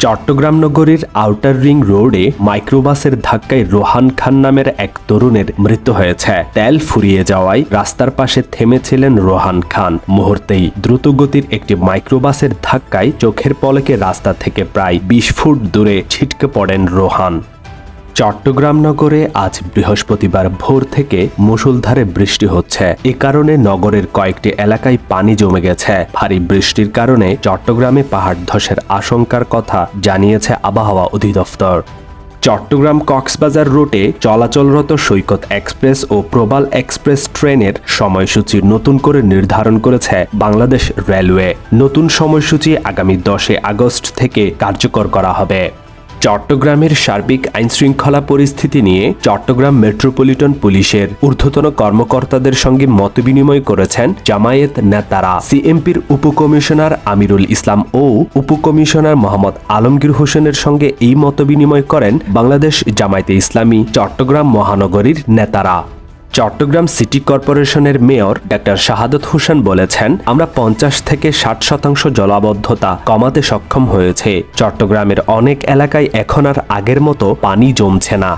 চট্টগ্রাম নগরীর outer ring রোডে মাইক্রোবাসের ধাক্কায় রোহান খান নামের এক তরুণের মৃত্যু হয়েছে। তেল ফুরিয়ে যাওয়ায় রাস্তার পাশে থেমেছিলেন রোহান খান। মুহূর্তেই দ্রুতগতির একটি মাইক্রোবাসের ধাক্কায় চোখের পলকে রাস্তা থেকে প্রায় ২০ ফুট দূরে ছিটকে পড়েন রোহান। চট্টগ্রাম নগরে আজ বৃহস্পতিবার ভোর থেকে মুষলধারে বৃষ্টি হচ্ছে। এ কারণে নগরের কয়েকটি এলাকায় পানি জমে গেছে। ভারী বৃষ্টির কারণে চট্টগ্রামে পাহাড় ধসের আশঙ্কার কথা জানিয়েছে আবহাওয়া অধিদপ্তর। চট্টগ্রাম কক্সবাজার রুটে চলাচলরত সৈকত এক্সপ্রেস ও প্রবাল এক্সপ্রেস ট্রেনের সময়সূচি নতুন করে নির্ধারণ করেছে বাংলাদেশ রেলওয়ে। নতুন সময়সূচি আগামী ১০ আগস্ট থেকে কার্যকর করা হবে। চট্টগ্রামের সার্বিক আইনশৃঙ্খলা পরিস্থিতি নিয়ে চট্টগ্রাম মেট্রোপলিটন পুলিশের ঊর্ধ্বতন কর্মকর্তাদের সঙ্গে মতবিনিময় করেছেন জামায়াত নেতারা। সিএমপির উপকমিশনার আমিরুল ইসলাম ও উপকমিশনার মোহাম্মদ আলমগীর হোসেনের সঙ্গে এই মতবিনিময় করেন বাংলাদেশ জামায়াতে ইসলামী চট্টগ্রাম মহানগরীর নেতারা। চট্টগ্রাম সিটি কর্পোরেশনের মেয়র ডা শাহাদত হোসেন বলেছেন, আমরা ৫০ থেকে ৬০% জলাবদ্ধতা কমাতে সক্ষম হয়েছে। চট্টগ্রামের অনেক এলাকায় এখন আর আগের মতো পানি জমছে না।